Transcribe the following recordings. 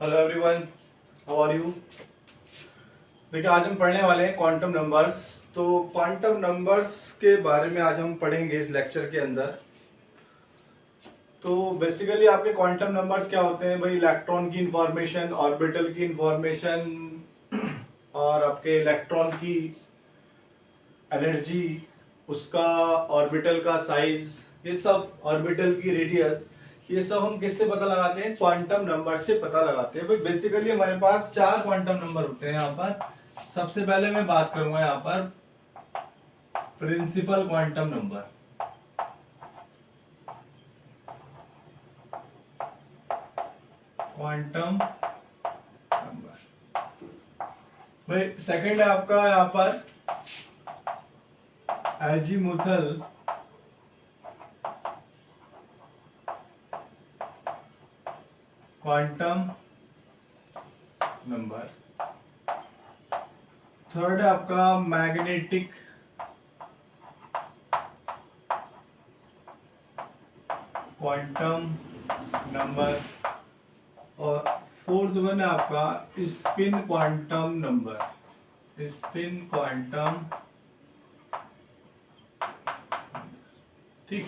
Hello everyone, how are you. देखिए, आज हम पढ़ने वाले हैं क्वांटम नंबर्स। तो क्वांटम नंबर्स के बारे में आज हम पढ़ेंगे इस लेक्चर के अंदर। तो बेसिकली आपके क्वांटम नंबर्स क्या होते हैं भाई? इलेक्ट्रॉन की इंफॉर्मेशन, ऑर्बिटल की इंफॉर्मेशन और आपके इलेक्ट्रॉन की एनर्जी, उसका ऑर्बिटल का साइज, ये सब, ऑर्बिटल की रेडियस, ये सब हम किससे पता लगाते हैं? क्वांटम नंबर से पता लगाते हैं। भाई बेसिकली हमारे पास 4 क्वांटम नंबर होते हैं यहाँ पर। सबसे पहले मैं बात करूंगा यहाँ पर principal quantum number. Quantum number भाई सेकंड है आपका यहाँ पर एजीमुथल क्वांटम नंबर। थर्ड है आपका मैग्नेटिक क्वांटम नंबर। और फोर्थ वन है आपका spin quantum number. Spin quantum, ठीक।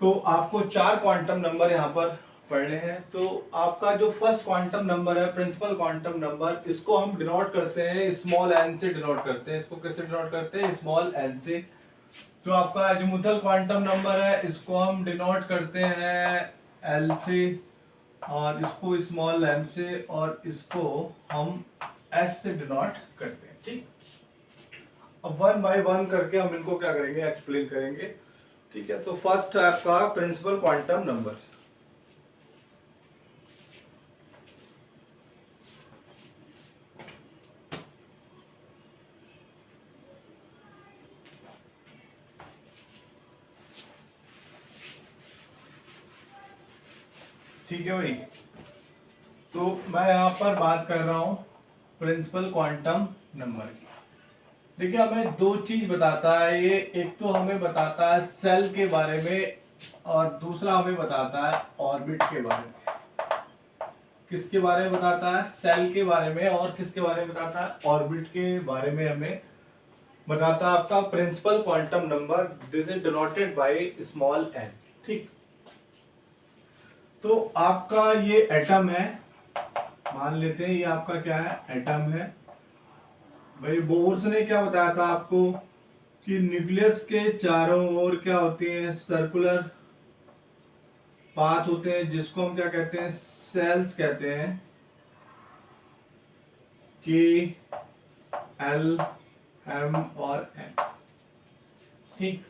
तो आपको 4 क्वांटम नंबर यहाँ पर पढ़ने हैं। तो आपका जो फर्स्ट क्वांटम नंबर है, प्रिंसिपल क्वांटम नंबर, इसको हम डिनोट करते हैं स्मॉल एन से डिनोट करते हैं। इसको कैसे डिनोट करते हैं? स्मॉल एन से। जो आपका एजीमुथल क्वांटम नंबर है, इसको हम डिनोट करते हैं एल से, और इसको स्मॉल एम से, और इसको हम एस से डिनोट करते हैं, ठीक। अब वन बाय वन करके हम इनको क्या करेंगे? एक्सप्लेन करेंगे, ठीक है। तो फर्स्ट है आपका प्रिंसिपल क्वांटम नंबर। ठीक है भाई। तो मैं यहाँ पर बात कर रहा हूँ प्रिंसिपल क्वांटम नंबर की। देखिए, हमें दो चीज बताता है ये। एक तो हमें बताता है सेल के बारे में, और दूसरा हमें बताता है ऑर्बिट के बारे में। किसके बारे में बताता है? सेल के बारे में। और किसके बारे में बताता है? ऑर्बिट के बारे में हमें बताता है आपका principal quantum number. This is denoted by small n, ठीक। तो आपका ये एटम है, मान लेते हैं ये आपका क्या है? एटम है। भाई बोर्स ने क्या बताया था आपको कि न्यूक्लियस के चारों ओर क्या होती है? सर्कुलर पाथ होते हैं, जिसको हम क्या कहते हैं? सेल्स कहते हैं। के, एल, एम और एन, ठीक।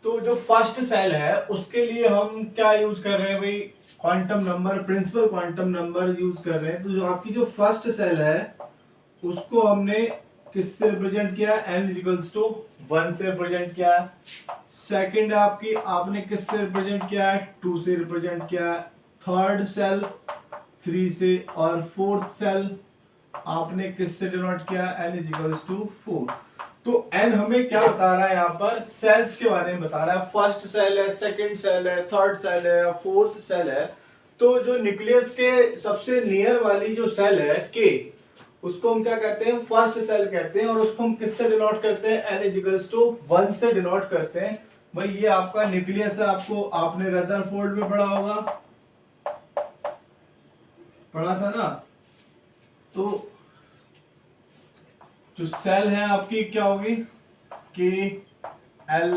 तो जो फर्स्ट सेल है उसके लिए हम क्या यूज कर रहे हैं भाई? Quantum number, principal quantum number use कर रहे हैं। तो जो आपकी जो फर्स्ट सेल है उसको हमने किससे रिप्रेजेंट किया? n इक्वल्स टू 1 से रिप्रेजेंट किया। सेकंड आपकी आपने किससे रिप्रेजेंट किया है? 2 से रिप्रेजेंट किया। थर्ड सेल 3 से, और फोर्थ सेल आपने किससे डिनोट किया? n equals to 4। तो n हमें क्या बता रहा है? यहाँ पर सेल्स के बारे में बता रहा है। फर्स्ट सेल है, सेकंड सेल है, थर्ड सेल है, फोर्थ सेल है। तो जो न्यूक्लियस के सबसे नियर वाली जो सेल है के, उसको हम क्या कहते हैं? फर्स्ट सेल कहते हैं। और उसको हम किससे डिनोट करते हैं? n इक्वल्स टू 1 से डिनोट करते हैं। भाई ये आपका न्यूक्लियस है। आपको आपने रदरफोर्ड में पढ़ा होगा, पढ़ा था ना। तो जो सेल है आपकी क्या होगी? के, एल,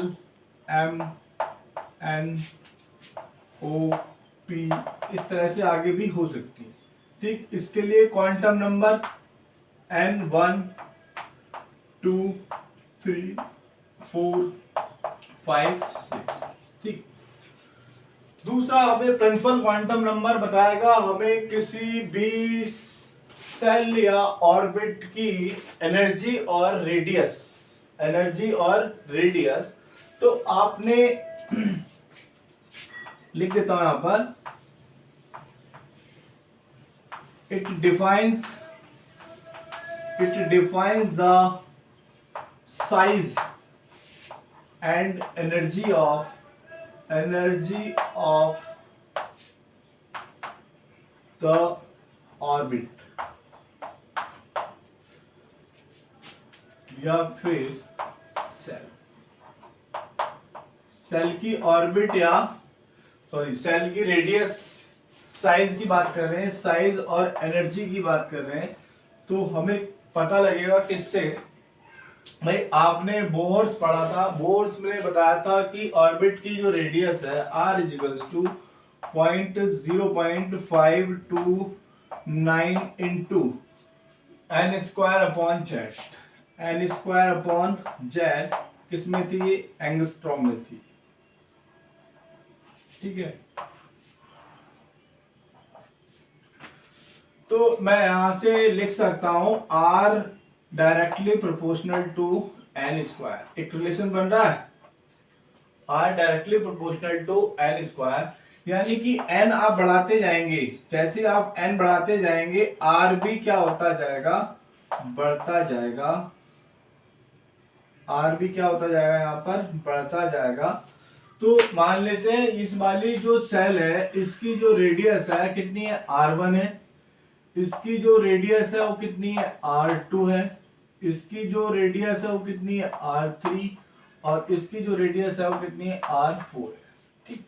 एम, एन, ओ, पी, इस तरह से आगे भी हो सकती है, ठीक। इसके लिए क्वांटम नंबर n 1 2 3 4 5 6, ठीक। दूसरा हमें प्रिंसिपल क्वांटम नंबर बताएगा हमें किसी भी सेल या ऑर्बिट की एनर्जी और रेडियस। एनर्जी और रेडियस तो आपने लिख देता हूं यहां पर, it defines the size and energy of the orbit या फिर सेल, सेल की ऑर्बिट या सेल की रेडियस, साइज की बात कर रहे हैं, साइज और एनर्जी की बात कर रहे हैं, तो हमें पता लगेगा किससे भाई, आपने बोर्स पढ़ा था, बोर्स में बताया था कि ऑर्बिट की जो रेडियस है r equals to 0.0529 into n square upon Z, n square upon Z किसमें थी, एंगस्ट्रॉम में थी, ठीक है। तो मैं यहां से लिख सकता हूं r directly proportional to n square, एक रिलेशन बन रहा है, r directly proportional to n square, यानी कि n आप बढ़ाते जाएंगे, जैसे आप n बढ़ाते जाएंगे r भी क्या होता जाएगा, बढ़ता जाएगा, r भी क्या होता जाएगा, यहाँ पर बढ़ता जाएगा। तो मान लेते हैं इस वाली जो सेल है इसकी जो रेडियस है कितनी है, r1 है, इसकी जो रेडियस है वो कितनी है, r2 है, इसकी जो रेडियस है वो कितनी है, r3, और इसकी जो रेडियस है वो कितनी है, r4 है, ठीक।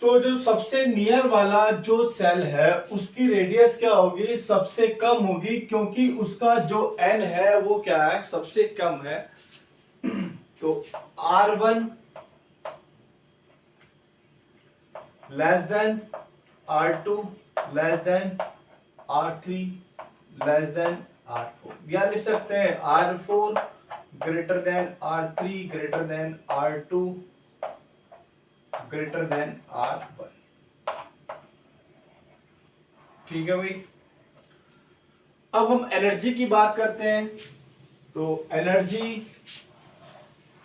तो जो सबसे नियर वाला जो सेल है उसकी रेडियस क्या होगी, सबसे कम होगी, क्योंकि उसका जो n है वो क्या है, सबसे कम है। तो r1 less than r2 less than r3 less than r4, या लिख सकते हैं r4 greater than r3 greater than r2 greater than r1, ठीक है भाई। अब हम एनर्जी की बात करते हैं, तो एनर्जी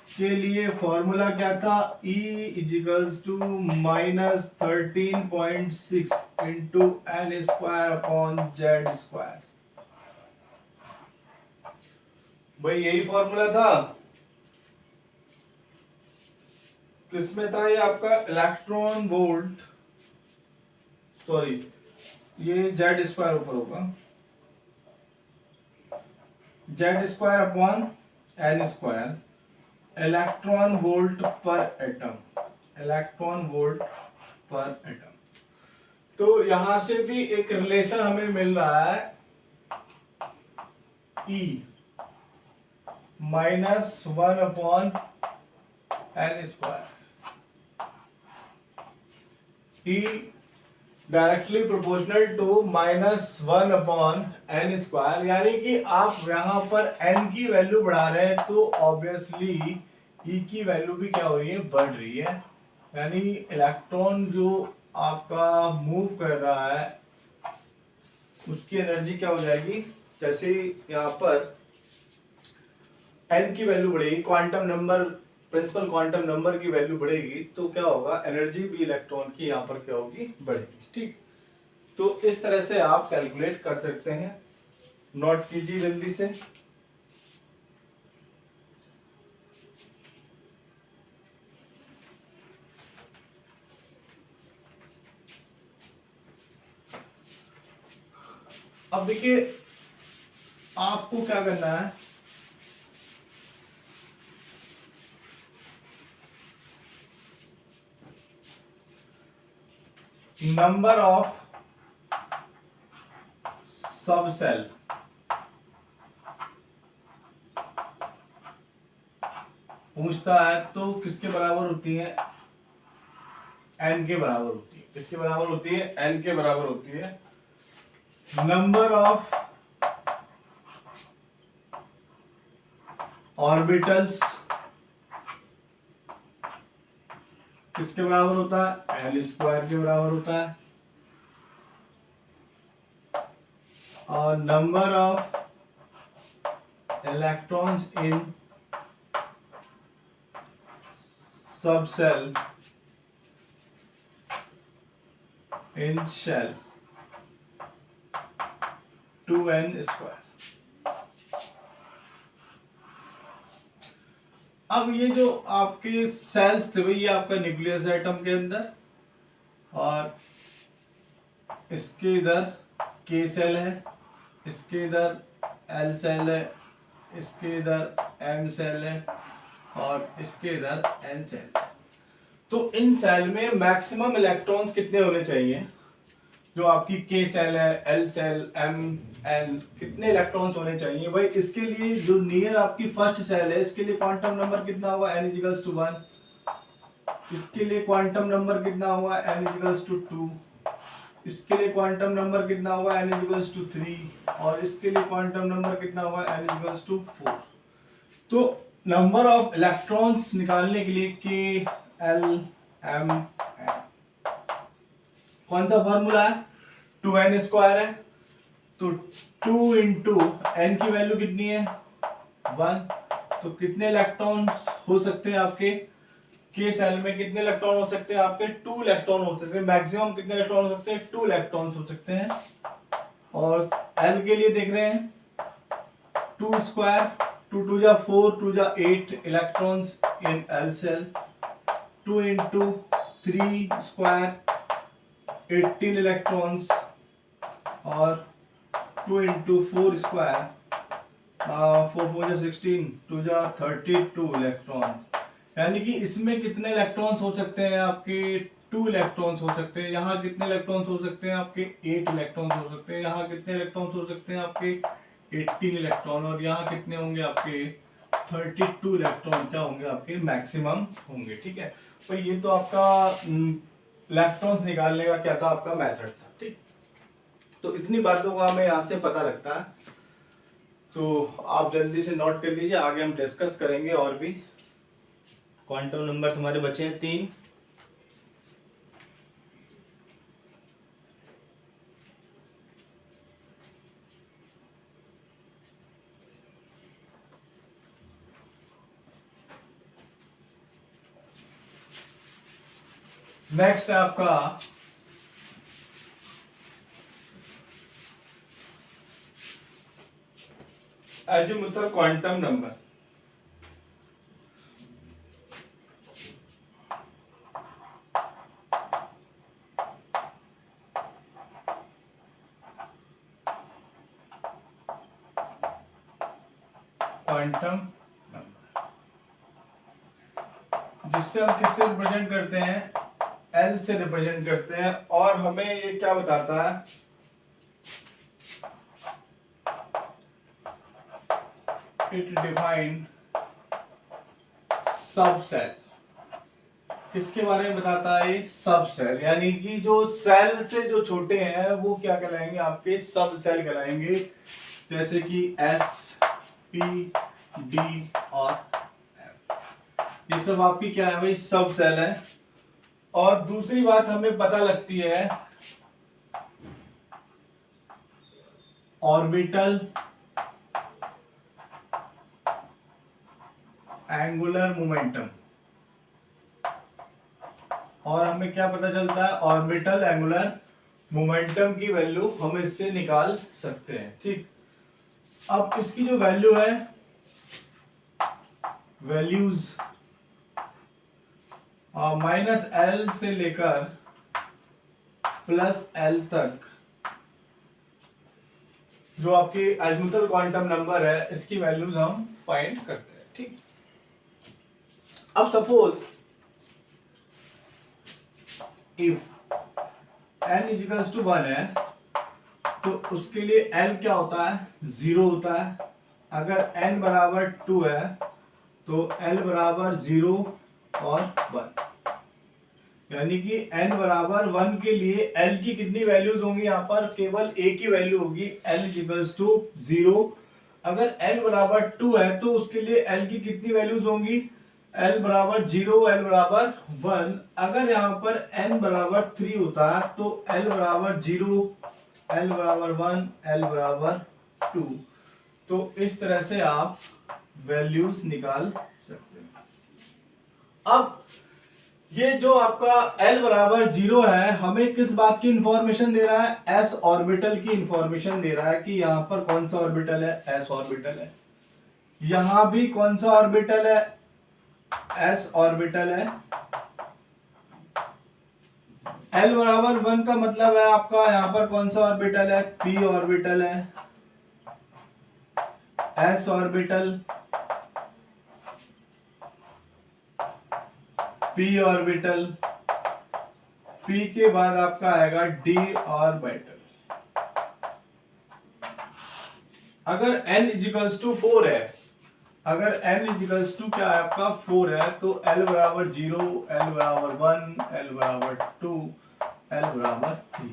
के लिए फॉर्मूला क्या था, E equals to -13.6 into n square upon Z square, भाई यही फॉर्मूला था, किसमें था ये आपका, इलेक्ट्रॉन वोल्ट, सॉरी ये जेड स्क्वायर ऊपर होगा, Z square upon n square, electron volt per atom, electron volt per atom. तो यहां से भी एक रिलेशन हमें मिल रहा है, E -1 upon n square, E directly proportional to -1 upon n square, यानी कि आप यहां पर n की वैल्यू बढ़ा रहे हैं तो ऑब्वियसली E की वैल्यू भी क्या हो रही है, बढ़ रही है, यानी इलेक्ट्रॉन जो आपका मूव कर रहा है उसकी एनर्जी क्या हो जाएगी, जैसे यहाँ पर n की वैल्यू बढ़ेगी, quantum number, principal quantum number की वैल्यू बढ़ेगी, तो क्या होगा, एनर्जी भी इलेक्ट्रॉन की यहाँ पर क्या होगी, बढ़ेगी, ठीक। तो इस तरह से आप कैलकुलेट कर सकते हैं, नोट कीजिए जल्दी से। अब देखिए आपको क्या करना है, नंबर ऑफ सब सेल, पूछता है तो किसके बराबर होती है, n के बराबर होती है, किसके बराबर होती है, n के बराबर होती है। नंबर ऑफ ऑर्बिटल्स किसके बराबर होता है, एल स्क्वायर के बराबर होता है, और नंबर ऑफ इलेक्ट्रॉन्स इन सब सेल इन शेल 2n स्क्वायर। अब ये जो आपके सेल्स थे भाई, ये आपका न्यूक्लियस एटम के अंदर, और इसके इधर K सेल है, इसके इधर L सेल है, इसके इधर M सेल है और इसके इधर N सेल है। तो इन सेल में मैक्सिमम इलेक्ट्रॉन्स कितने होने चाहिए? जो आपकी K सेल है, L सेल, M, N, कितने इलेक्ट्रॉन्स होने चाहिए भाई? इसके लिए जो नियर आपकी फर्स्ट सेल है, इसके लिए क्वांटम नंबर कितना होगा? n equals to 1। इसके लिए क्वांटम नंबर कितना होगा? n equals to 2। इसके लिए क्वांटम नंबर कितना होगा? n equals to 3। और इसके लिए क्वांटम नंबर कितना होगा? n equals to 4। तो नंबर ऑफ इलेक्ट्रॉन्स निकालने के लिए K, L, M, N, कौन सा फॉर्मूला है? 2n स्क्वायर है, तो 2 इंटू n की वैल्यू कितनी है? 1। तो कितने इलेक्ट्रॉन हो सकते हैं आपके K सेल में? कितने इलेक्ट्रॉन हो सकते हैं आपके? 2 इलेक्ट्रॉन हो सकते हैं। मैक्सिमम कितने इलेक्ट्रॉन हो सकते हैं? 2 इलेक्ट्रॉन हो सकते हैं। और L के लिए देख रहे हैं 2 स्क्वायर, 2 2 जा 4, 2 जा 8 electrons in L shell. 2 into 3 square 18 electrons और 2 इंटू 4 स्क्वायर 4 4 जा 16, 2 जा 32 इलेक्ट्रॉन। यानी कि इसमें कितने इलेक्ट्रॉन्स हो सकते हैं आपके? 2 इलेक्ट्रॉन्स हो सकते हैं। यहाँ कितने इलेक्ट्रॉन्स हो सकते हैं आपके? 8 इलेक्ट्रॉन्स हो सकते हैं। यहाँ कितने इलेक्ट्रॉन्स हो सकते हैं आपके? 18 इलेक्ट्रॉन। और यहाँ कितने होंगे आपके? 32 इलेक्ट्रॉन क्या होंगे आपके? मैक्सिमम होंगे। ठीक है, तो ये तो आपका इलेक्ट्रॉन्स निकालने का क्या था? आपका मेथड था। ठीक, तो इतनी बातों का हमें यहाँ से पता लगता है। तो आप जल्दी से नोट कर लीजिए, आगे हम डिस्कस करेंगे। और भी क्वांटम नंबर हमारे बचे हैं 3। नेक्स्ट है आपका azimuthal quantum number. Quantum number जिससे हम किससे रिप्रेजेंट करते हैं? L से रिप्रेजेंट करते हैं। और हमें ये क्या बताता है? इट डिफाइन सब सेल। किसके बारे में बताता है? सब सेल, यानी कि जो सेल से जो छोटे हैं वो क्या कहलाएंगे? आपके सब सेल कहलाएंगे। जैसे कि S, P, D और M, ये सब आपकी क्या है भाई? सब सेल है। और दूसरी बात हमें पता लगती है ऑर्बिटल एंगुलर मोमेंटम। और हमें क्या पता चलता है? ऑर्बिटल एंगुलर मोमेंटम की वैल्यू हम इससे निकाल सकते हैं। ठीक, अब इसकी जो वैल्यू है, वैल्यूज -L से लेकर +L तक जो आपकी अज़ीमुथल क्वांटम नंबर है, इसकी वैल्यूज हम फाइंड करते हैं। ठीक, अब suppose if n equals to 1 है तो उसके लिए L क्या होता है? 0 होता है। अगर n बराबर 2 है तो L बराबर 0 और 1, यानी कि n बराबर 1 के लिए L की कितनी वैल्यूज होंगी? यहाँ पर केवल एक ही वैल्यू होगी, L इक्वल्स टू 0। अगर n बराबर 2 है तो उसके लिए L की कितनी वैल्यूज होंगी? L बराबर 0, L बराबर 1। अगर यहाँ पर n बराबर 3 होता है तो L बराबर 0, L बराबर 1, L बराबर 2। तो इस तरह से आप वैल्यूज निकाल सकते हैं। अब ये जो आपका L बराबर 0 है, हमें किस बात की इंफॉर्मेशन दे रहा है? S ऑर्बिटल की इंफॉर्मेशन दे रहा है कि यहाँ पर कौन सा ऑर्बिटल है? S ऑर्बिटल है। यहाँ भी कौन सा ऑर्बिटल है? S ऑर्बिटल है। L बराबर 1 का मतलब है आपका यहाँ पर कौन सा ऑर्बिटल है, p ऑर्बिटल है, s orbital, p orbital, p के बाद आपका आएगा d ऑर्बिटल। अगर n इजिकल्स टू 4 है, अगर n इजिकल्स टू क्या है आपका 4 है, तो l बराबर 0, l बराबर 1, l बराबर 2, l बराबर 3,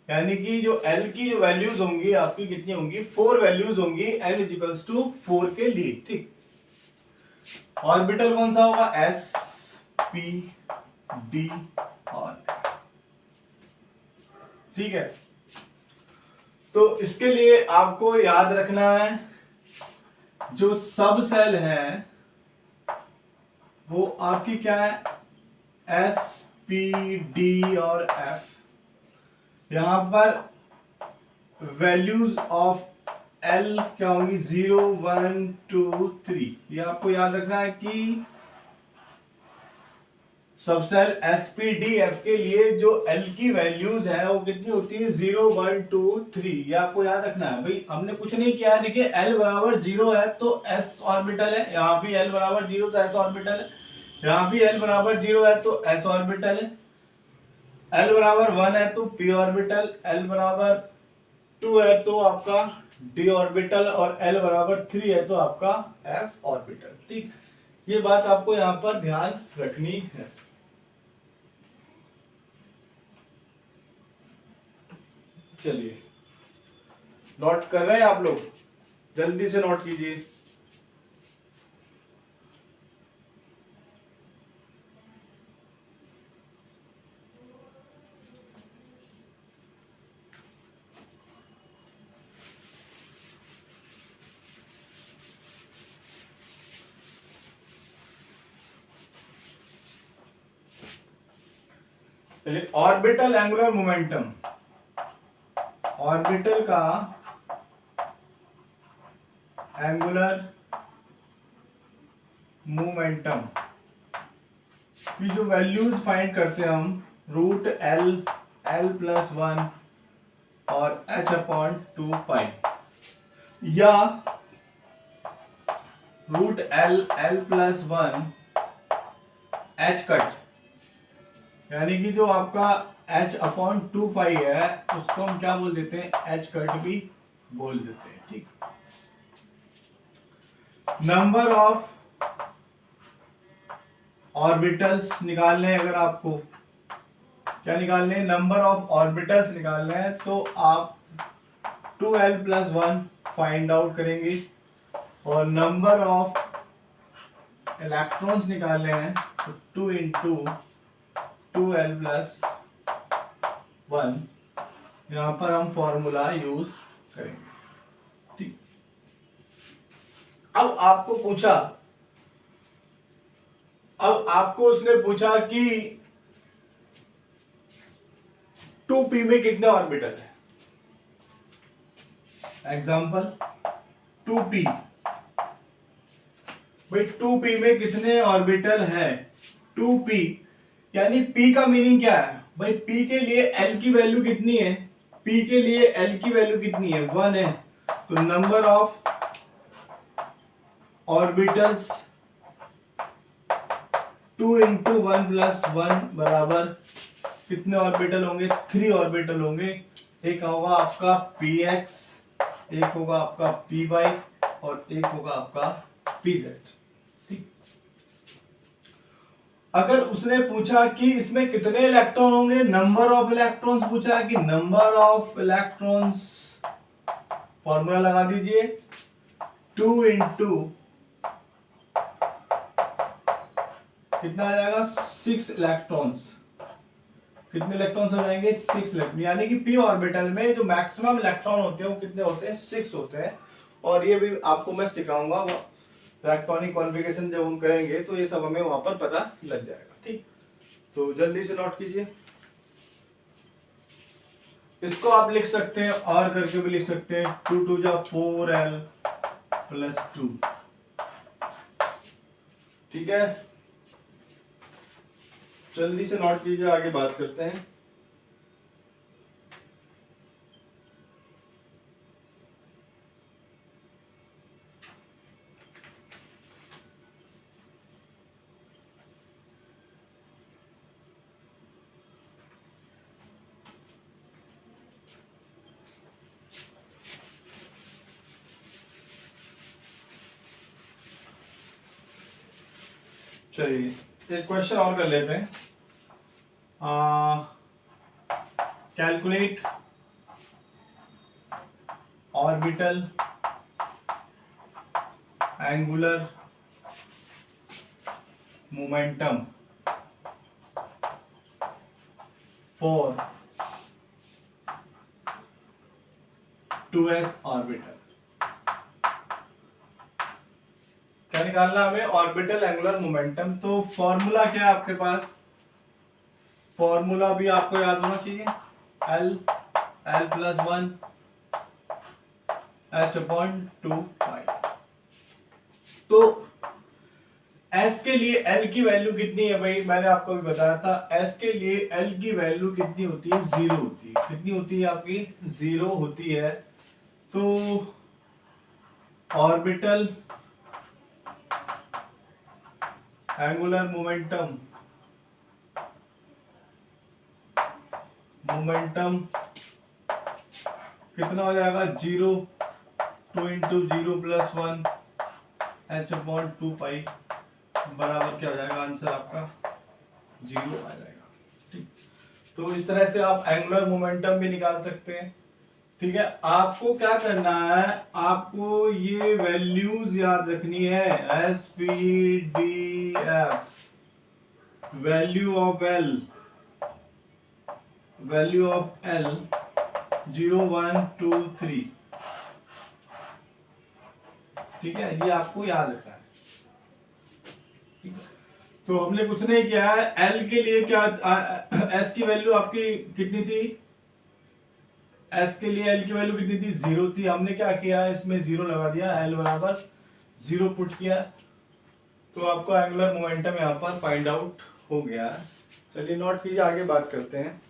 यानी कि जो l की जो वैल्यूज होंगी आपकी कितनी होंगी, 4 वैल्यूज होंगी n इजिकल्स टू 4 के लिए। ठीक, ऑर्बिटल कौन सा होगा, s p d और, ठीक है। तो इसके लिए आपको याद रखना है जो सब सेल है वो आपकी क्या है, S P D और F। यहां पर वैल्यूज ऑफ L क्या होंगी, 0 1 2 3। ये आपको याद रखना है कि सब सेल SPDF के लिए जो L की वैल्यूज है वो कितनी होती है, 0 1 2 3। ये आपको याद रखना है। भाई हमने कुछ नहीं किया है, देखिए L बराबर 0 है तो S ऑर्बिटल है, यहाँ भी L बराबर 0 तो S ऑर्बिटल है, यहाँ भी L बराबर 0 है तो S ऑर्बिटल है, L बराबर 1 है तो P ऑर्बिटल, L बराबर 2 है तो आपका D ऑर्बिटल और L बराबर 3 है तो आपका F ऑर्बिटल। ठीक, ये बात आपको यहाँ पर ध्यान रखनी है। चलिए नोट कर रहे हैं आप लोग, जल्दी से नोट कीजिए। ऑर्बिटल एंगुलर मोमेंटम, ऑर्बिटल का एंगुलर मोमेंटम की जो वैल्यूज फाइंड करते हैं हम, रूट एल, एल प्लस 1 और h अपॉन 2 पाई, या root l, l plus 1 h cut, यानी कि जो आपका h अपॉन 2 पाई है उसको हम क्या बोल देते हैं, h कट भी बोल देते हैं। ठीक, नंबर ऑफ ऑर्बिटल्स निकालने हैं, अगर आपको क्या निकालने हैं, नंबर ऑफ ऑर्बिटल्स निकालने हैं, तो आप 2l प्लस 1 फाइंड आउट करेंगे, और नंबर ऑफ इलेक्ट्रॉन्स निकालने हैं तो 2 इंटू 2l प्लस 1, यहां पर हम फॉर्मूला यूज करेंगे। ठीक, अब आपको उसने पूछा कि 2p में कितने ऑर्बिटल है। एग्जांपल 2p, भाई 2p में कितने ऑर्बिटल है, 2p यानी p का मीनिंग क्या है भाई, p के लिए l की वैल्यू कितनी है, p के लिए l की वैल्यू कितनी है, 1 है, तो number of orbitals 2 into 1 plus 1 बराबर कितने ऑर्बिटल होंगे, 3 ऑर्बिटल होंगे। एक होगा आपका px, एक होगा आपका py और एक होगा आपका pz। ठीक, अगर उसने पूछा कि इसमें कितने इलेक्ट्रॉन होंगे, नंबर ऑफ इलेक्ट्रॉन्स पूछा है कि नंबर ऑफ इलेक्ट्रॉन्स, फॉर्मूला लगा दीजिए, 2 इंटू कितना आ जाएगा, 6 इलेक्ट्रॉन्स। कितने इलेक्ट्रॉन्स हो जाएंगे, 6 इलेक्ट्रॉन, यानी कि p ऑर्बिटल में जो मैक्सिमम इलेक्ट्रॉन होते हैं वो कितने होते हैं, 6 होते हैं। और ये भी आपको मैं सिखाऊंगा, वो इलेक्ट्रॉनिक कॉन्फ़िगरेशन जब हम करेंगे तो ये सब हमें वहां पर पता लग जाएगा। ठीक, तो जल्दी से नोट कीजिए। इसको आप लिख सकते हैं और करके भी लिख सकते हैं, 2 2 जा 4l प्लस 2। ठीक है, जल्दी से नोट कीजिए, आगे बात करते हैं। चलिए एक क्वेश्चन और कर लेते हैं। Calculate orbital angular momentum for 2s orbital. क्या निकालना हमें? Orbital angular momentum. तो फॉर्मूला क्या है आपके पास? फॉर्मूला भी आपको याद होना चाहिए, l+1 h/2 पाई। तो s के लिए l की वैल्यू कितनी है भाई? मैंने आपको भी बताया था, s के लिए l की वैल्यू कितनी होती है? 0 होती है। कितनी होती है आपकी? 0 होती है। तो ऑर्बिटल एंगुलर मोमेंटम कितना हो जाएगा? 0, 2 × 0+1 h/2 पाई बराबर क्या हो जाएगा? आंसर आपका 0 आ जाएगा। ठीक, तो इस तरह से आप एंगुलर मोमेंटम भी निकाल सकते हैं। ठीक है, आपको क्या करना है? आपको ये वैल्यूज याद रखनी है, SPDF, वैल्यू ऑफ L 0, 1, 2, 3। ठीक है, ये आपको याद रखना है। ठीक है, तो हमने कुछ नहीं किया है। L के लिए क्या S की वैल्यू आपकी कितनी थी? S के लिए L की वैल्यू कितनी थी? 0 थी। हमने क्या किया? इसमें 0 लगा दिया, L बराबर 0 पुट किया, तो आपको एंगुलर मोमेंटम यहाँ पर फाइंड आउट हो गया। चलिए नोट कीजिए, आगे बात करते हैं।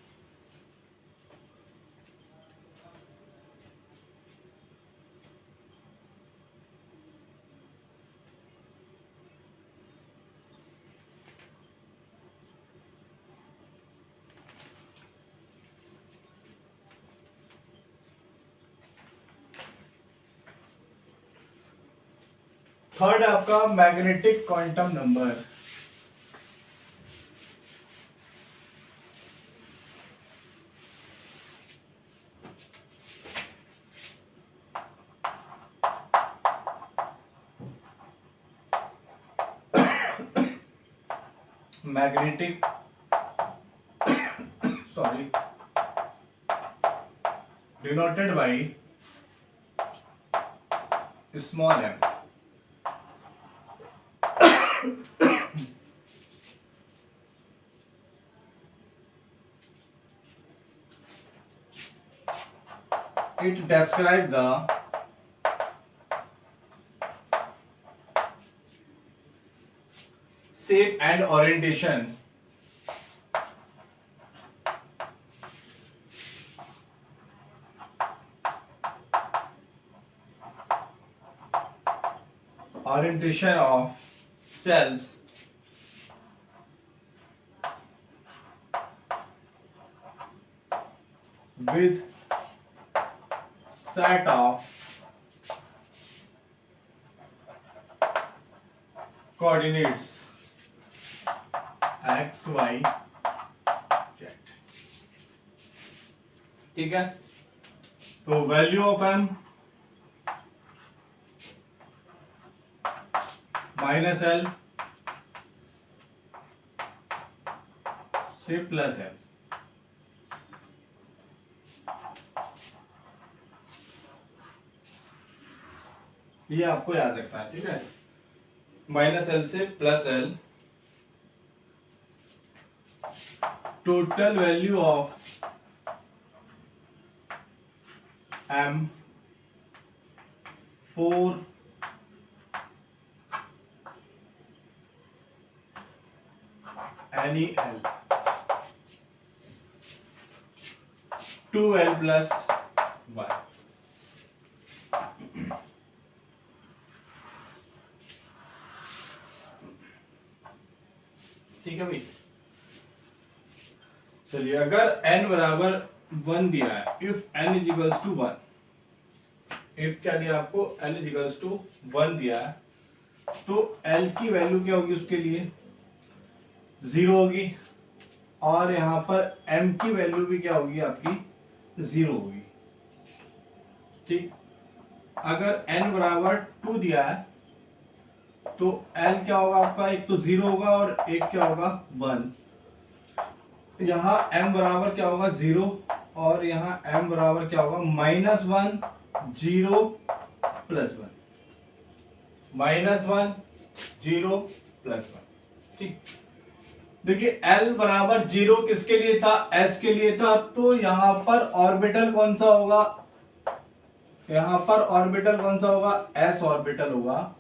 थर्ड है आपका magnetic quantum number. Magnetic denoted by small m। It describes the shape and orientation of cells with set of coordinates x, y, z। ठीक है, तो वैल्यू ऑफ m -L से +L। ये आपको याद रखना है। ठीक है, -L से +L। Total value of m 4 NeL 2L + 1। ठीक है भाई, चलिए अगर n बराबर 1 दिया है, इफ n = 1, इफ क्या दिया आपको? n = 1 दिया है, तो L की वैल्यू क्या होगी उसके लिए? 0 होगी और यहाँ पर m की वैल्यू भी क्या होगी आपकी 0 होगी। ठीक, अगर n बराबर 2 दिया है तो l क्या होगा आपका, एक तो 0 होगा और एक क्या होगा 1। यहाँ m बराबर क्या होगा 0 और यहाँ m बराबर क्या होगा -1 0 +1, -1 0 +1। ठीक, देखिए l बराबर 0 किसके लिए था, s के लिए था, तो यहाँ पर ऑर्बिटल कौन सा होगा, यहाँ पर ऑर्बिटल कौन सा होगा, s ऑर्बिटल होगा।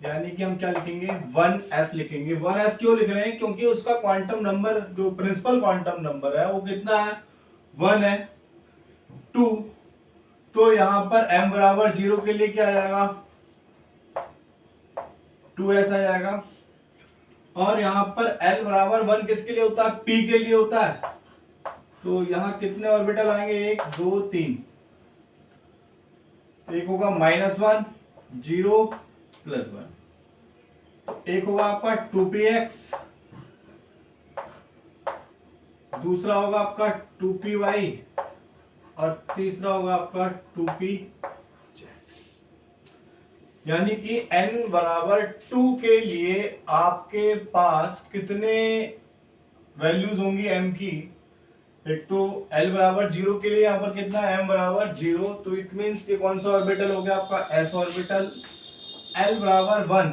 यानी कि हम क्या लिखेंगे 1s लिखेंगे। 1s क्यों लिख रहे हैं, क्योंकि उसका क्वांटम नंबर जो प्रिंसिपल क्वांटम नंबर है वो कितना है 1 है। 2, तो यहाँ पर m बराबर 0 के लिए क्या आ जाएगा 2s आ जाएगा। और यहाँ पर l बराबर 1 किसके लिए होता है, p के लिए होता है। तो यहाँ कितने ऑर्बिटल आएंगे 1 2 3, एक होगा -1 0 +1, एक होगा आपका 2px, दूसरा होगा आपका 2py और तीसरा होगा आपका 2pz। यानी कि n बराबर 2 के लिए आपके पास कितने वैल्यूज होंगी m की, एक तो l बराबर 0 के लिए यहाँ पर कितना m बराबर 0, तो इट मीन्स ये कौन सा ऑर्बिटल हो गया आपका s ऑर्बिटल। l बराबर 1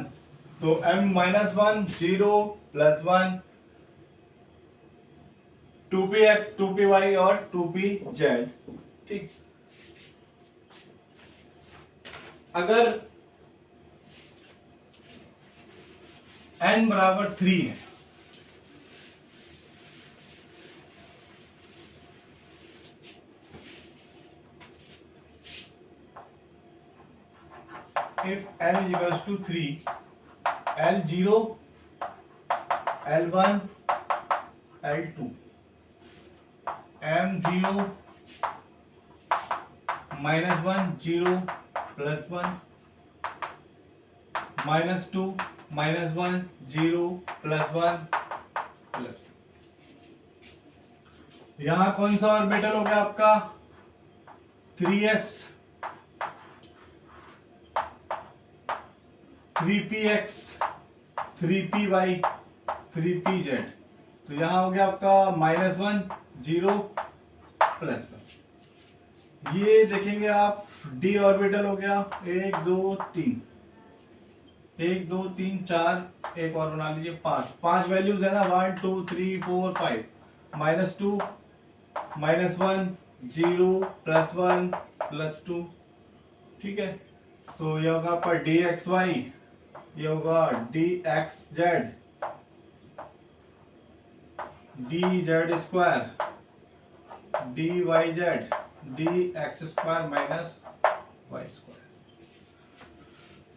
तो m -1 0 +1 2px 2py और 2pz। ठीक, अगर n बराबर 3 है if n is equals to 3, L0 L1 L2 M0 -1 0 +1 -2 -1 0 +1 +2। यहाँ कौन सा ऑर्बिटल हो गया आपका 3s 3px 3py 3pz। तो यहाँ हो गया आपका -1 0 +1। ये देखेंगे आप d ऑर्बिटल हो गया 1 2 3 1 2 3 4, एक और बना लीजिए 5 वैल्यूज है ना 1 2 3 4 5, -2 -1 0 +1 +2। ठीक है, तो ये होगा आपका dxy, ये होगा dxz dz² dyz dx² -y²।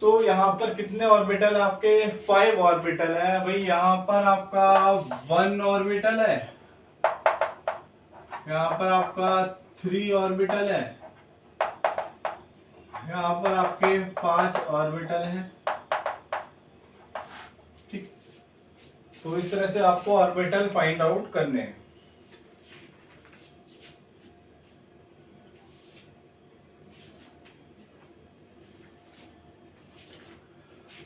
तो यहाँ पर कितने ऑर्बिटल है आपके 5 ऑर्बिटल है भाई। यहाँ पर आपका 1 ऑर्बिटल है, यहाँ पर आपका 3 ऑर्बिटल है, यहाँ पर आपके 5 ऑर्बिटल हैं। ठीक, तो इस तरह से आपको ऑर्बिटल फाइंड आउट करने हैं।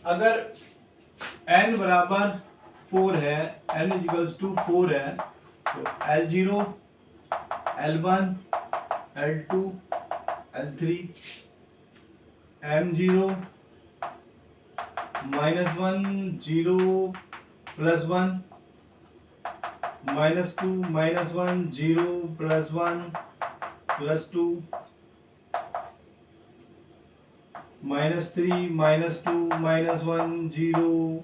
अगर n बराबर 4 है, n = 4 है, तो L0 L1 L2 L3 M0 -1 0 +1 -2 -1 0 +1 +2 -3 -2 -1 0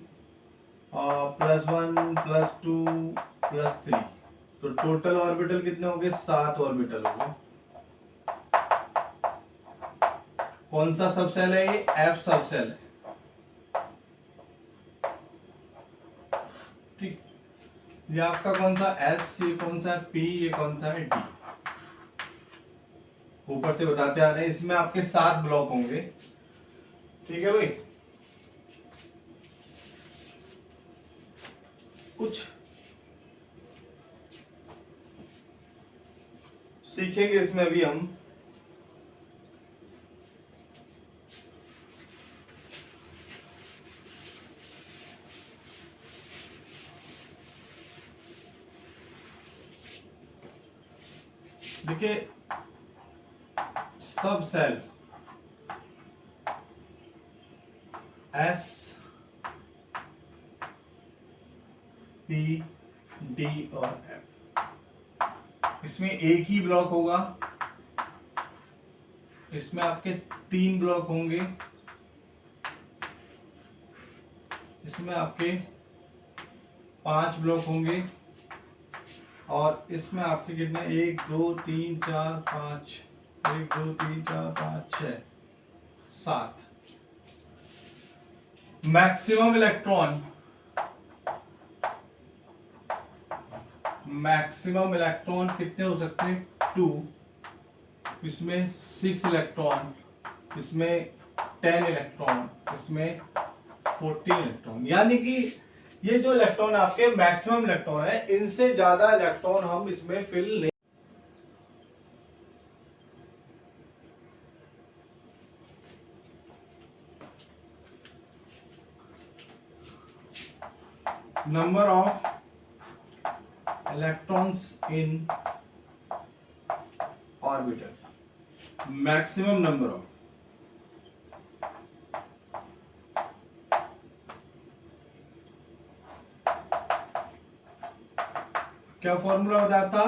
+1 +2 +3। तो टोटल ऑर्बिटल कितने हो गए 7 ऑर्बिटल हो गए। कौन सा सबसेल है ये F सबसेल है। ठीक, ये आपका कौन सा S, ये कौन सा P, ये कौन सा है D। ऊपर से बताते आ रहे हैं, इसमें आपके 7 ब्लॉक होंगे। ठीक है भाई, कुछ सीखेंगे इसमें अभी हम। देखिए सब सेल एस पी डी और एफ, इसमें एक ही ब्लॉक होगा, इसमें आपके 3 ब्लॉक होंगे, इसमें आपके 5 ब्लॉक होंगे, और इसमें आपके कितने 1 2 3 4 5, 1 2 3 4 5 6 7 मैक्सिमम इलेक्ट्रॉन कितने हो सकते हैं 2, इसमें 6 इलेक्ट्रॉन, इसमें 10 इलेक्ट्रॉन, इसमें 14 इलेक्ट्रॉन। यानी कि ये जो इलेक्ट्रॉन आपके मैक्सिमम इलेक्ट्रॉन है, इनसे ज्यादा इलेक्ट्रॉन हम इसमें फिल नहीं। Number of electrons in orbital, maximum number of, क्या फॉर्मूला बताया था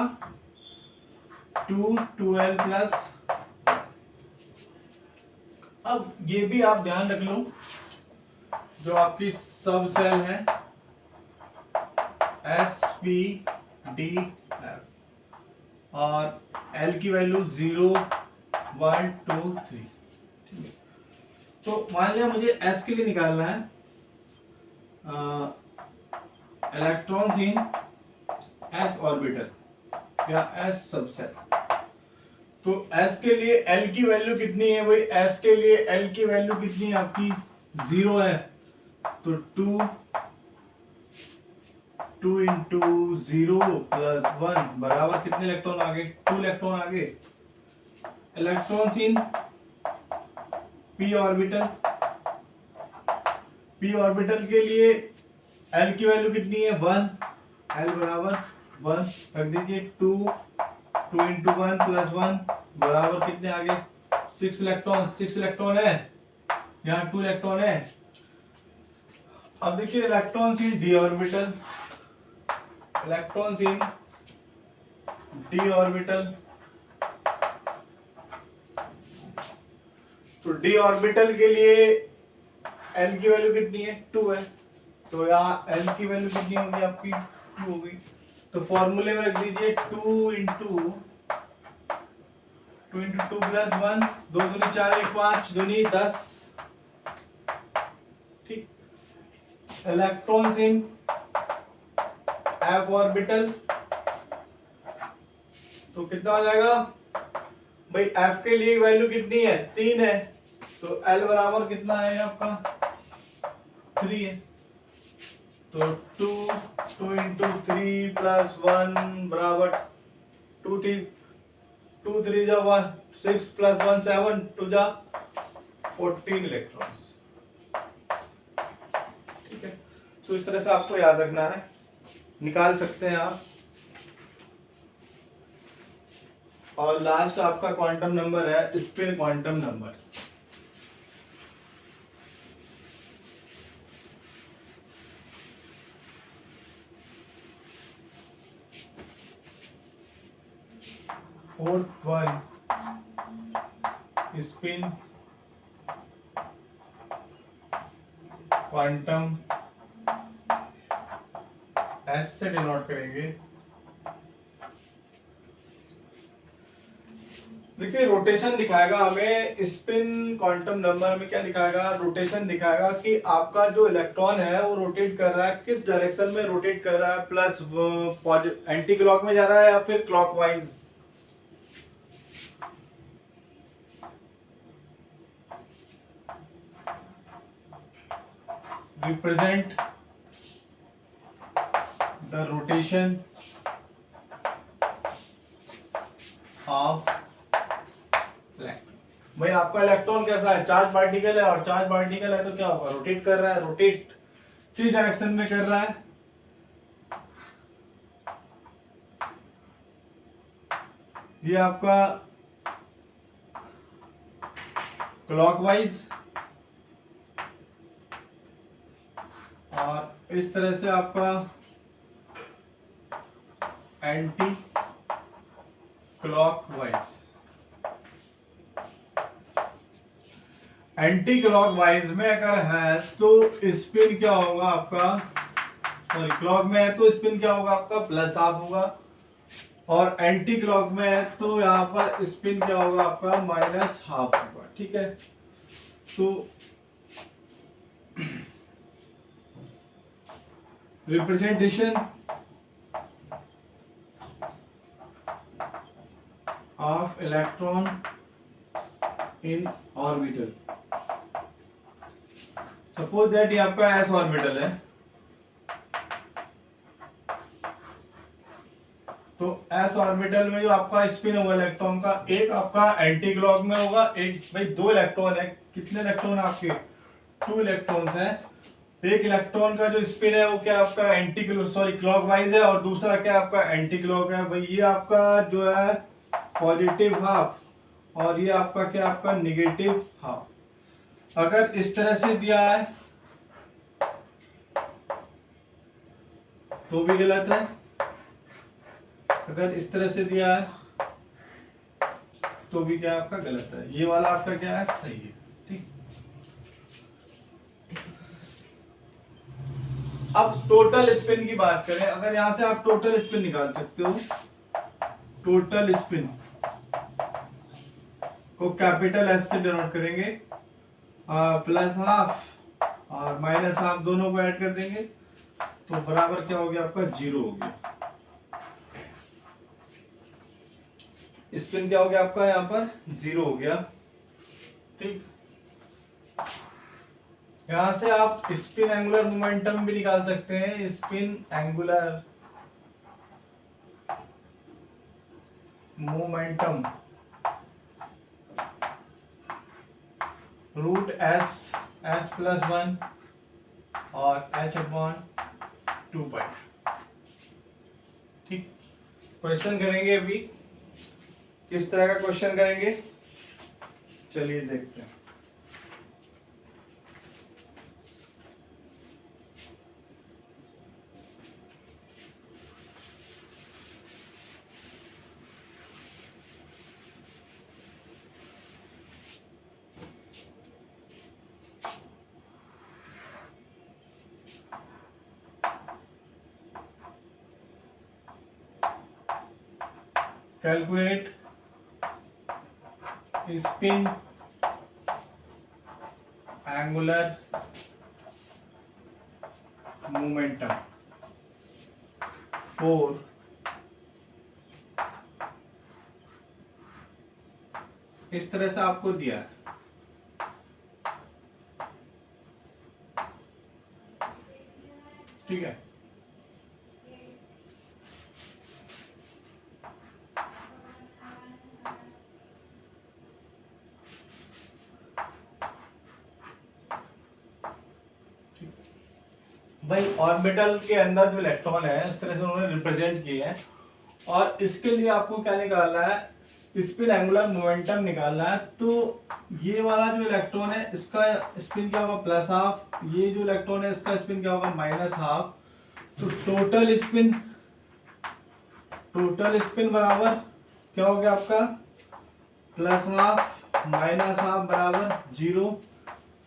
2 2l प्लस। अब ये भी आप ध्यान रख लो, जो आपकी सब सेल है एस पी डी एफ, और एल की वैल्यू 0 1 2 3। तो मान लिया मुझे एस के लिए निकालना है इलेक्ट्रॉन्स इन एस ऑर्बिटल या एस सबसेल। तो एस के लिए एल की वैल्यू कितनी है भाई, एस के लिए एल की वैल्यू कितनी है आपकी 0 है, तो 2 इंटू 0 प्लस 1 बराबर कितने इलेक्ट्रॉन आ गए 2 इलेक्ट्रॉन आ गए। Electrons in P orbital, P orbital के लिए एल की वैल्यू कितनी है 1, एल बराबर 1 रख दीजिए, 2 इंटू 1 प्लस 1 बराबर कितने आ गए 6 इलेक्ट्रॉन, 6 इलेक्ट्रॉन है, यहाँ 2 इलेक्ट्रॉन है। अब देखिए electrons in D orbital, electrons in D orbital, तो डी ऑर्बिटल के लिए एल की वैल्यू कितनी है 2 है, तो यहाँ एल की वैल्यू कितनी होगी आपकी 2 होगी। तो फॉर्मूले में रख दीजिए 2 इंटू 2 प्लस 1, 2 दूनी 4 1 5 दूनी 10, ठीक। इलेक्ट्रॉन्स इन एफ ऑर्बिटल, तो कितना हो जाएगा भाई, एफ के लिए वैल्यू कितनी है 3 है, तो एल बराबर कितना है आपका 3 है, तो 2 इंटू 3 प्लस 1 बराबर 2 3 जा 1 6 प्लस 1 7 2 जा 14 इलेक्ट्रॉन्स, ठीक है। तो इस तरह से आपको याद रखना है, निकाल सकते हैं आप। और लास्ट आपका क्वांटम नंबर है spin quantum number. Fourth one spin quantum, S से डिनोट करेंगे। देखिए रोटेशन दिखाएगा हमें, स्पिन क्वांटम नंबर में क्या दिखाएगा, रोटेशन दिखाएगा कि आपका जो इलेक्ट्रॉन है वो रोटेट कर रहा है, किस डायरेक्शन में रोटेट कर रहा है, प्लस एंटी क्लॉक में जा रहा है या फिर clockwise. Represent the rotation of electron. भाई आपका इलेक्ट्रॉन कैसा है, चार्ज पार्टिकल है, और चार्ज पार्टिकल है तो क्या होगा, रोटेट कर रहा है। रोटेट किस डायरेक्शन में कर रहा है, ये आपका क्लॉकवाइज, और इस तरह से आपका एंटी क्लॉकवाइज। एंटी क्लॉकवाइज में अगर है तो स्पिन क्या होगा आपका, सॉरी क्लॉक में है तो स्पिन क्या होगा आपका, प्लस हाफ होगा, और एंटी क्लॉक में है तो यहाँ पर स्पिन क्या होगा आपका, माइनस हाफ होगा। ठीक है, तो representation of electron in orbital, suppose that ये आपका एस ऑर्बिटल है, तो एस ऑर्बिटल में जो आपका स्पिन होगा इलेक्ट्रॉन का, एक आपका एंटी क्लॉक में होगा, एक भाई दो इलेक्ट्रॉन है, कितने इलेक्ट्रॉन आपके, 2 इलेक्ट्रॉन्स हैं। एक इलेक्ट्रॉन का जो स्पिन है वो क्या आपका एंटी क्लॉकवाइज है, और दूसरा क्या आपका एंटी क्लॉक है। भाई ये आपका जो है पॉजिटिव हाफ, और ये आपका क्या आपका निगेटिव हाफ। अगर इस तरह से दिया है तो भी गलत है, अगर इस तरह से दिया है तो भी क्या आपका गलत है। ये वाला आपका क्या है, सही है। ठीक, अब टोटल स्पिन की बात करें, अगर यहां से आप टोटल स्पिन निकाल सकते हो, टोटल स्पिन को कैपिटल एस से डिनोट करेंगे, प्लस हाफ और माइनस हाफ दोनों को ऐड कर देंगे तो बराबर क्या हो गया आपका, 0 हो गया। स्पिन क्या हो गया आपका, यहाँ पर 0 हो गया। ठीक, यहां से आप स्पिन एंगुलर मोमेंटम भी निकाल सकते हैं। Spin angular momentum root S plus 1 और h/2 पाई। ठीक, क्वेश्चन करेंगे अभी, किस तरह का क्वेश्चन करेंगे, चलिए देखते हैं। Calculate spin angular momentum for इस तरह से आपको दिया है। ठीक है, भाई ऑर्बिटल के अंदर जो इलेक्ट्रॉन है इस तरह से उन्होंने रिप्रेजेंट किए हैं, और इसके लिए आपको क्या निकालना है, स्पिन एंगुलर मोमेंटम निकालना है। तो ये वाला जो इलेक्ट्रॉन है इसका स्पिन क्या होगा, प्लस हाफ, ये जो इलेक्ट्रॉन है इसका स्पिन क्या होगा, माइनस हाफ। तो टोटल स्पिन बराबर क्या हो गया आपका, प्लस हाफ माइनस हाफ बराबर 0।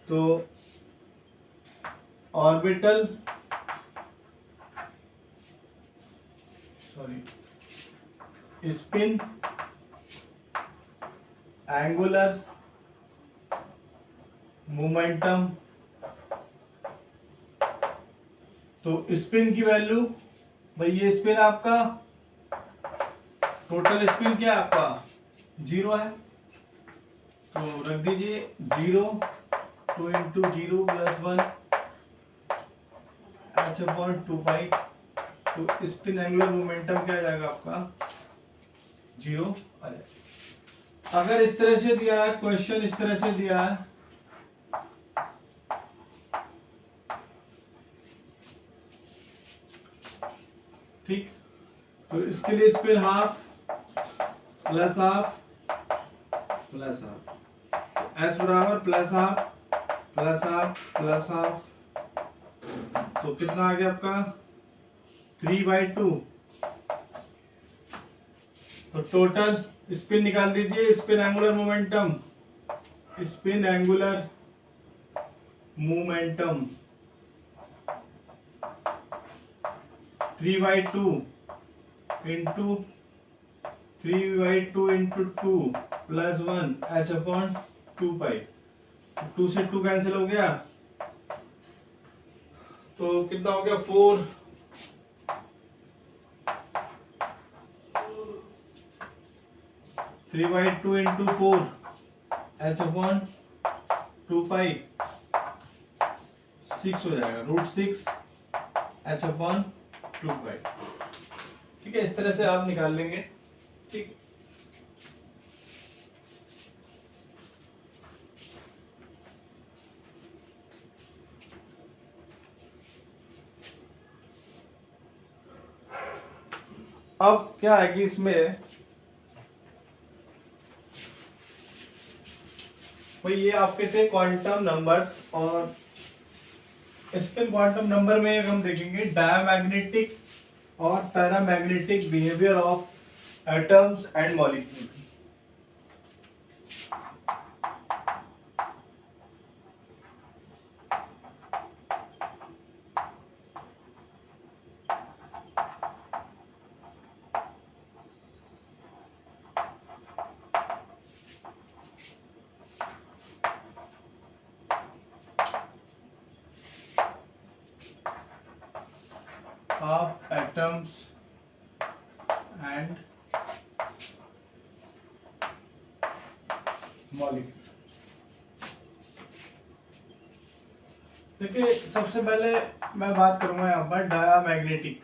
तो ऑर्बिटल स्पिन एंगुलर मोमेंटम, तो स्पिन की वैल्यू, भाई ये स्पिन आपका टोटल स्पिन क्या है आपका 0 है, तो रख दीजिए 0, 2 इंटू 0 प्लस 1 h/2 पाई। तो स्पिन एंगुलर मोमेंटम क्या आ जाएगा आपका, जीरो आ जाएगा। अगर इस तरह से दिया है क्वेश्चन, इस तरह से दिया है, ठीक, तो इसके लिए spin half plus half plus half, S बराबर plus half plus half plus half, तो कितना आ गया आपका 3/2। तो टोटल स्पिन निकाल दीजिए, spin angular momentum, spin angular momentum 3/2 into 3/2 into 2 plus 1 h upon 2 पाई। 2 से 2 कैंसिल हो गया, तो कितना हो गया 4। 3/2 इंटू 4 h अपॉन 2 पाई 6 हो जाएगा, √6 h अपॉन 2 पाई। ठीक है, इस तरह से आप निकाल लेंगे। ठीक, अब क्या है कि इसमें भाई ये आपके थे क्वांटम नंबर्स, और इसके क्वांटम नंबर में हम देखेंगे डायमैग्नेटिक और paramagnetic behaviour of atoms and molecule. of atoms and molecule। देखिए, सबसे पहले मैं बात करूंगा यहाँ पर डायामैग्नेटिक।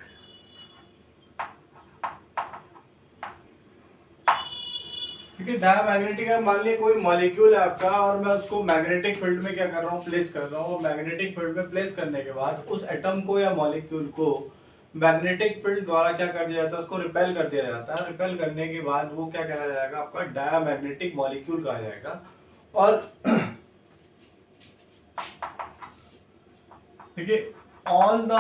ठीक है, डायामैग्नेटिक है, मान लिया कोई मॉलिक्यूल है आपका और मैं उसको मैग्नेटिक फील्ड में क्या कर रहा हूँ, प्लेस कर रहा हूँ। मैग्नेटिक फील्ड में प्लेस करने के बाद उस एटम को या मॉलिक्यूल को मैग्नेटिक फील्ड द्वारा क्या कर दिया जाता है, उसको रिपेल कर दिया जाता है। रिपेल करने के बाद वो क्या कहा जाएगा, आपका डायामैग्नेटिक मॉलिक्यूल कहा जाएगा। और देखिए, all the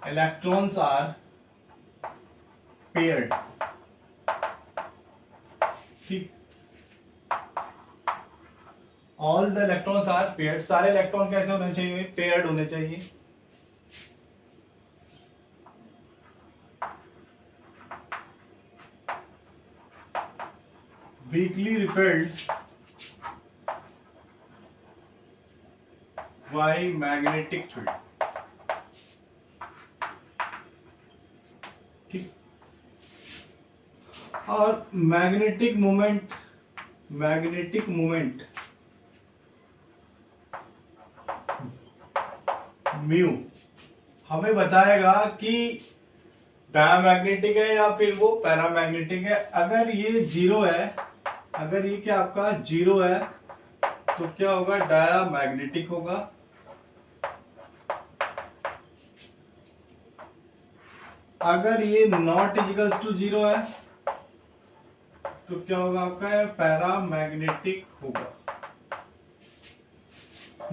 electrons are paired. ठीक, all the electrons are paired, सारे इलेक्ट्रॉन कैसे होने चाहिए, पेयर्ड होने चाहिए। Weakly repelled by magnetic field. ठीक, और मैग्नेटिक मोमेंट म्यू हमें बताएगा कि डायमैग्नेटिक है या फिर वो पैरामैग्नेटिक है। अगर ये जीरो है, अगर ये क्या आपका जीरो है, तो क्या होगा, डायमैग्नेटिक होगा। अगर ये नॉट इक्वल्स टू जीरो है, तो क्या होगा आपका, पैरामैग्नेटिक होगा।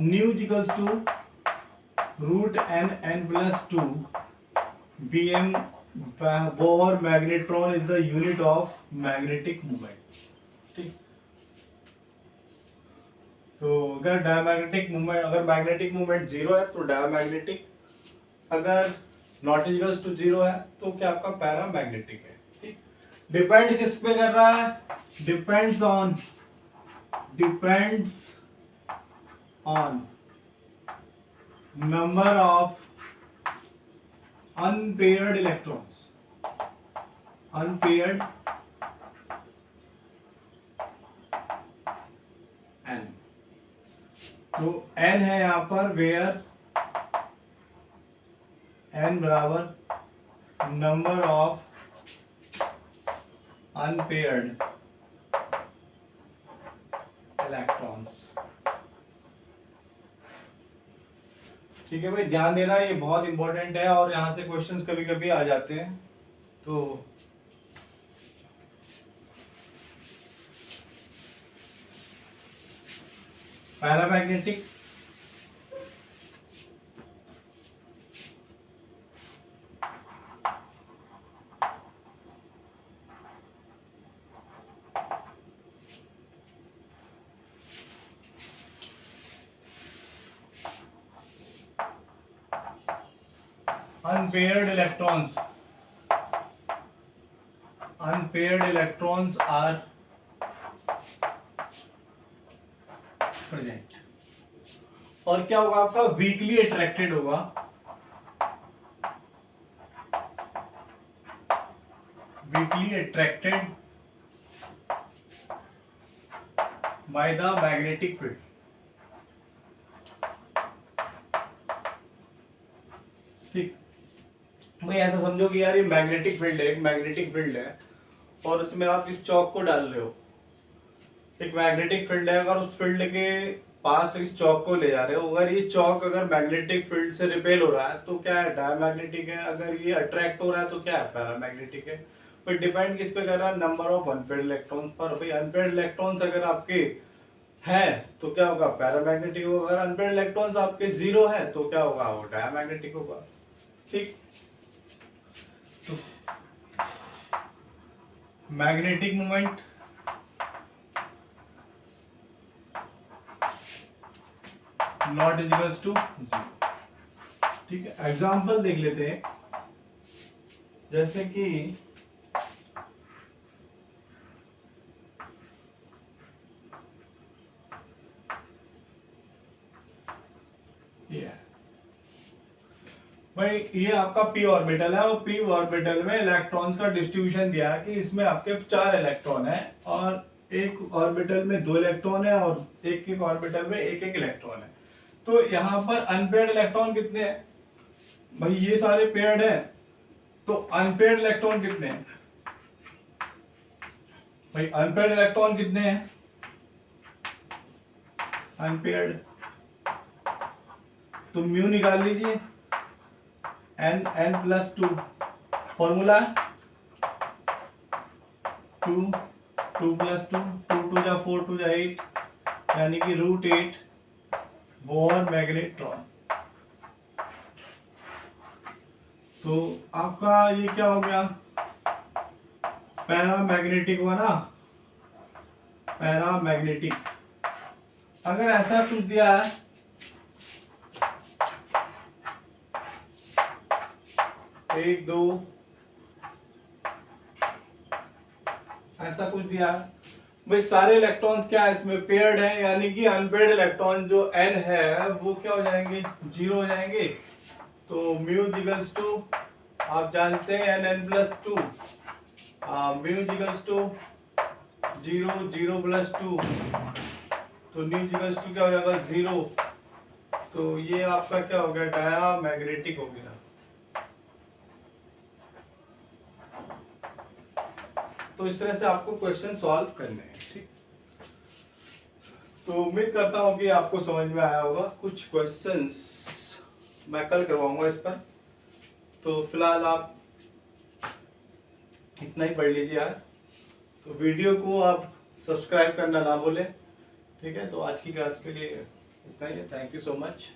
Nu equals to √n+2 Bm Bohr magnetron is the unit of magnetic moment. ठीक, तो अगर डायमैग्नेटिक मोमेंट, अगर मैग्नेटिक मोमेंट जीरो है तो डायमैग्नेटिक, अगर नॉट इक्वल्स टू जीरो है तो क्या आपका पैरामैग्नेटिक है। ठीक, डिपेंड किस पे कर रहा है, depends on number of unpaired electrons, unpaired n। तो n है यहां पर वेयर n बराबर नंबर ऑफ अनपेयर्ड इलेक्ट्रॉन्स। ठीक है भाई, ध्यान देना, ये बहुत इंपॉर्टेंट है और यहाँ से क्वेश्चंस कभी कभी आ जाते हैं। तो paramagnetic unpaired electrons are present। और क्या होगा आपका, वीकली अट्रैक्टेड होगा, weekly attracted by the magnetic field. ठीक भाई, ऐसा समझो कि यार ये मैग्नेटिक फील्ड है, एक मैग्नेटिक फील्ड है और उसमें आप इस चौक को डाल रहे हो। एक मैग्नेटिक फील्ड है, अगर उस फील्ड के पास इस चौक को ले जा रहे हो, अगर ये चौक अगर मैग्नेटिक फील्ड से रिपेल हो रहा है तो क्या है, डायमैग्नेटिक है। अगर ये अट्रैक्ट हो रहा है तो क्या है, पैरामैग्नेटिक है। पर डिपेंड किस पे कर रहा है, नंबर ऑफ अनपेयर्ड इलेक्ट्रॉन्स पर। भाई अनपेयर्ड इलेक्ट्रॉन्स अगर आपके हैं तो क्या होगा, पैरामैग्नेटिक होगा। अगर अनपेयर्ड इलेक्ट्रॉन्स आपके जीरो है तो क्या होगा, वो डायमैग्नेटिक होगा। ठीक, तो magnetic moment not equals to zero. ठीक है, एग्जांपल देख लेते हैं, जैसे कि ये भाई, ये आपका p ऑर्बिटल है और p ऑर्बिटल में इलेक्ट्रॉन्स का डिस्ट्रीब्यूशन दिया है कि इसमें आपके 4 इलेक्ट्रॉन है और एक ऑर्बिटल में 2 इलेक्ट्रॉन है और एक ऑर्बिटल में एक इलेक्ट्रॉन है। तो यहाँ पर अनपेयर्ड इलेक्ट्रॉन कितने हैं भाई, ये सारे पेयर्ड हैं, तो अनपेयर्ड इलेक्ट्रॉन कितने हैं भाई, अनपेयर्ड इलेक्ट्रॉन कितने हैं, अनपेयर्ड, तो म्यू निकाल लीजिए, n+2 फॉर्मूला 2 2 + 2 2 2 जा 4 2 जा 8 यानी कि √8 बोर मैग्नेट्रॉन। तो आपका ये क्या हो गया, पैरामैग्नेटिक हुआ ना, पैरामैग्नेटिक। अगर ऐसा कुछ दिया है, एक दो ऐसा कुछ दिया है भाई, सारे इलेक्ट्रॉन्स क्या है इसमें, पेयर्ड है, यानी कि अनपेयर्ड इलेक्ट्रॉन जो n है वो क्या हो जाएंगे, 0 हो जाएंगे। तो म्यू इक्वल्स टू, आप जानते हैं n+2, म्यू इक्वल्स टू 0 0 + 2, तो म्यू इक्वल्स टू क्या हो जाएगा, 0। तो ये आपका क्या हो गया, डायमैग्नेटिक हो गया। तो इस तरह से आपको क्वेश्चन सॉल्व करने हैं। ठीक, तो उम्मीद करता हूं कि आपको समझ में आया होगा। कुछ क्वेश्चंस मैं कल करवाऊंगा इस पर, तो फिलहाल आप इतना ही पढ़ लीजिए आज। तो वीडियो को आप सब्सक्राइब करना ना भूलें। ठीक है, तो आज की क्लास के लिए इतना ही है। Thank you so much.